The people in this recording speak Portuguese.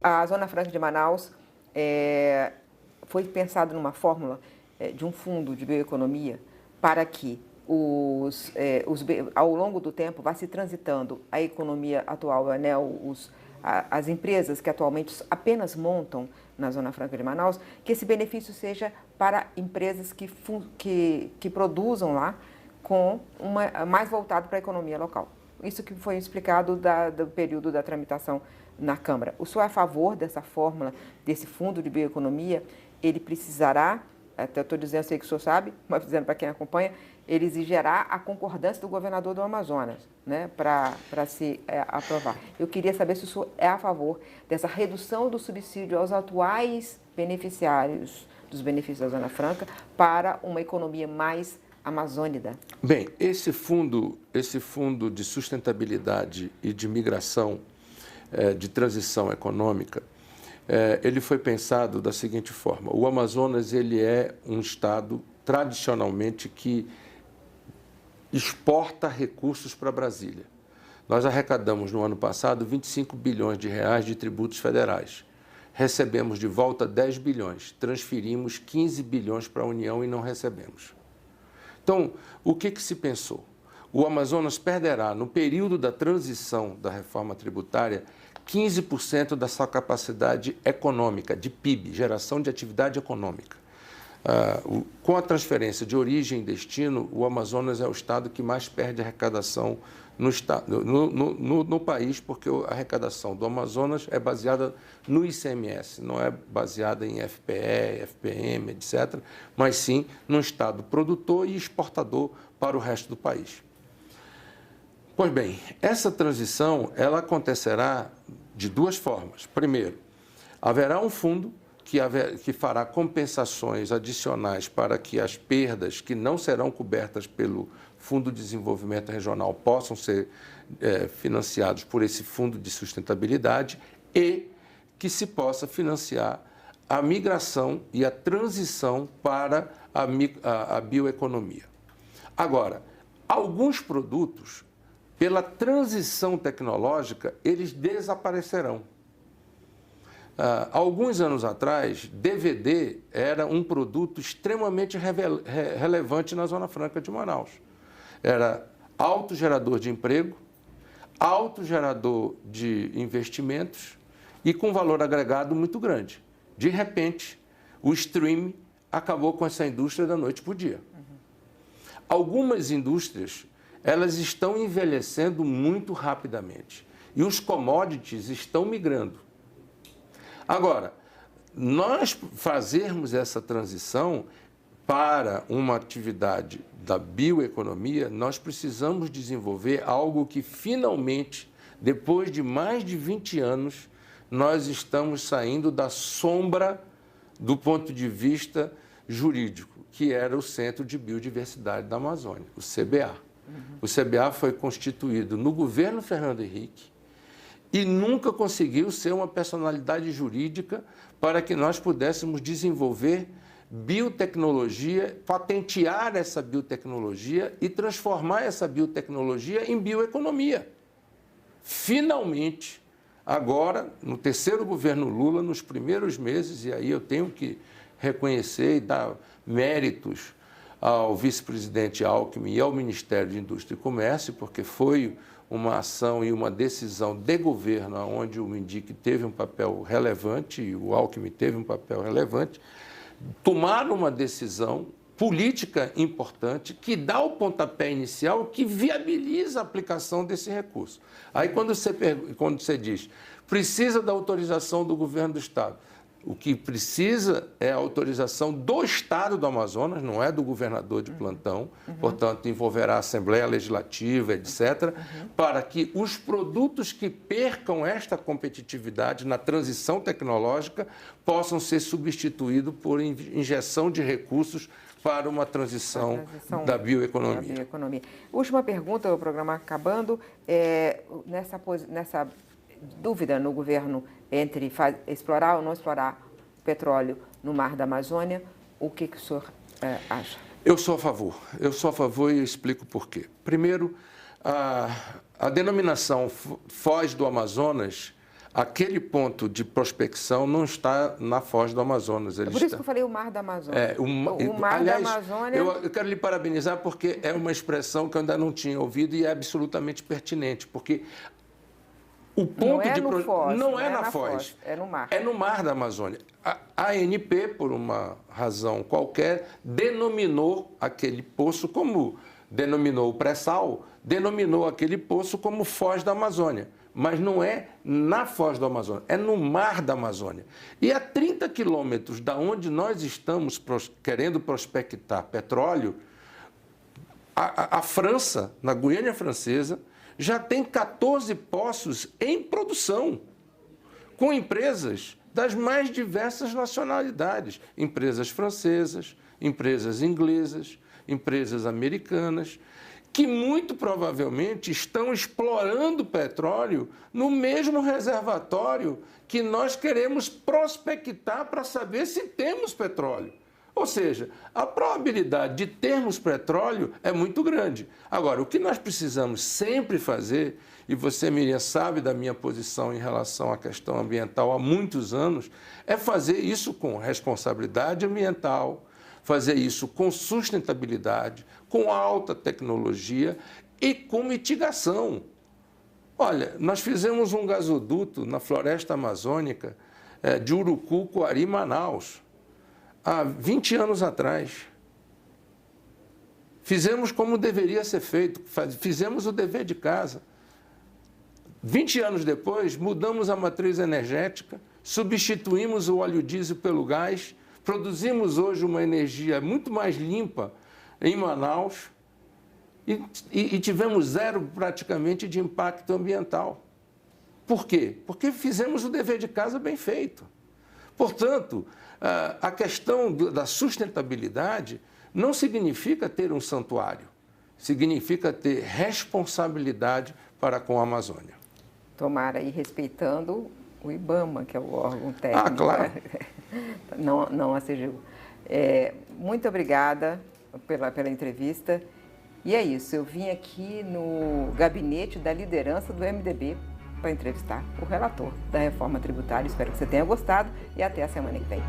A Zona Franca de Manaus foi pensado numa fórmula de um fundo de bioeconomia para que ao longo do tempo vá se transitando a economia atual, né, as empresas que atualmente apenas montam na Zona Franca de Manaus, que esse benefício seja para empresas que produzam lá mais voltado para a economia local. Isso que foi explicado do período da tramitação na Câmara. O senhor é a favor dessa fórmula, desse fundo de bioeconomia? Ele precisará, até eu estou dizendo, sei que o senhor sabe, mas dizendo para quem acompanha, ele exigirá a concordância do governador do Amazonas, né, para se aprovar. Eu queria saber se o senhor é a favor dessa redução do subsídio aos atuais beneficiários dos benefícios da Zona Franca para uma economia mais amazônida. Bem, esse fundo de sustentabilidade e de migração, de transição econômica, ele foi pensado da seguinte forma: o Amazonas ele é um estado tradicionalmente que exporta recursos para Brasília. Nós arrecadamos no ano passado 25 bilhões de reais de tributos federais. Recebemos de volta 10 bilhões, transferimos 15 bilhões para a União e não recebemos. Então, o que se pensou? O Amazonas perderá, no período da transição da reforma tributária, 15% da sua capacidade econômica, de PIB, geração de atividade econômica. Com a transferência de origem e destino, o Amazonas é o estado que mais perde arrecadação no país, porque a arrecadação do Amazonas é baseada no ICMS, não é baseada em FPE, FPM, etc., mas sim num estado produtor e exportador para o resto do país. Pois bem, essa transição ela acontecerá de duas formas. Primeiro, haverá um fundo que fará compensações adicionais para que as perdas que não serão cobertas pelo Fundo de Desenvolvimento Regional possam ser financiados por esse Fundo de Sustentabilidade e que se possa financiar a migração e a transição para a bioeconomia. Agora, alguns produtos, pela transição tecnológica, eles desaparecerão. Alguns anos atrás, DVD era um produto extremamente relevante na Zona Franca de Manaus. Era autogerador de emprego, autogerador de investimentos e com valor agregado muito grande. De repente, o streaming acabou com essa indústria da noite para o dia. Algumas indústrias, elas estão envelhecendo muito rapidamente e os commodities estão migrando. Agora, nós fazermos essa transição para uma atividade da bioeconomia, nós precisamos desenvolver algo que finalmente, depois de mais de 20 anos, nós estamos saindo da sombra do ponto de vista jurídico, que era o Centro de Biodiversidade da Amazônia, o CBA. O CBA foi constituído no governo Fernando Henrique e nunca conseguiu ser uma personalidade jurídica para que nós pudéssemos desenvolver biotecnologia, patentear essa biotecnologia e transformar essa biotecnologia em bioeconomia. Finalmente, agora, no terceiro governo Lula, nos primeiros meses, e aí eu tenho que reconhecer e dar méritos ao vice-presidente Alckmin e ao Ministério de Indústria e Comércio, porque foi uma ação e uma decisão de governo onde o MINDIC teve um papel relevante e o Alckmin teve um papel relevante, tomaram uma decisão política importante que dá o pontapé inicial, que viabiliza a aplicação desse recurso. Aí quando você diz, precisa da autorização do governo do Estado, o que precisa é a autorização do Estado do Amazonas, não é do governador de plantão, portanto, envolverá a Assembleia Legislativa, etc., para que os produtos que percam esta competitividade na transição tecnológica possam ser substituídos por injeção de recursos para uma transição da bioeconomia. Última pergunta, o programa acabando, nessa dúvida no governo entre explorar ou não explorar o petróleo no mar da Amazônia, o que o senhor acha? Eu sou a favor e eu explico por quê. Primeiro, a denominação Foz do Amazonas aquele ponto de prospecção não está na foz do Amazonas. É por isso que eu falei o Mar da Amazônia. O Mar aliás, da Amazônia... eu quero lhe parabenizar porque é uma expressão que eu ainda não tinha ouvido e é absolutamente pertinente, porque o ponto não é na foz, é no mar. É no Mar da Amazônia. A ANP, por uma razão qualquer, denominou aquele poço como denominou o pré-sal, denominou aquele poço como Foz da Amazônia. Mas não é na Foz do Amazonas, é no Mar da Amazônia. E a 30 quilômetros da onde nós estamos querendo prospectar petróleo, a França, na Guiana Francesa, já tem 14 poços em produção, com empresas das mais diversas nacionalidades. Empresas francesas, empresas inglesas, empresas americanas, que muito provavelmente estão explorando petróleo no mesmo reservatório que nós queremos prospectar para saber se temos petróleo. Ou seja, a probabilidade de termos petróleo é muito grande. Agora, o que nós precisamos sempre fazer, e você, Miriam, sabe da minha posição em relação à questão ambiental há muitos anos, é fazer isso com responsabilidade ambiental, fazer isso com sustentabilidade, com alta tecnologia e com mitigação. Olha, nós fizemos um gasoduto na floresta amazônica de Urucu, Coari, Manaus, há 20 anos atrás. Fizemos como deveria ser feito, fizemos o dever de casa. 20 anos depois, mudamos a matriz energética, substituímos o óleo diesel pelo gás, produzimos hoje uma energia muito mais limpa em Manaus e tivemos zero praticamente de impacto ambiental. Por quê? Porque fizemos o dever de casa bem feito. Portanto, a questão da sustentabilidade não significa ter um santuário, significa ter responsabilidade para com a Amazônia. Tomara, e respeitando o IBAMA, que é o órgão técnico. Ah, claro. Não a CGU. Muito obrigada pela entrevista. E é isso, eu vim aqui no gabinete da liderança do MDB para entrevistar o relator da reforma tributária. Espero que você tenha gostado e até a semana que vem.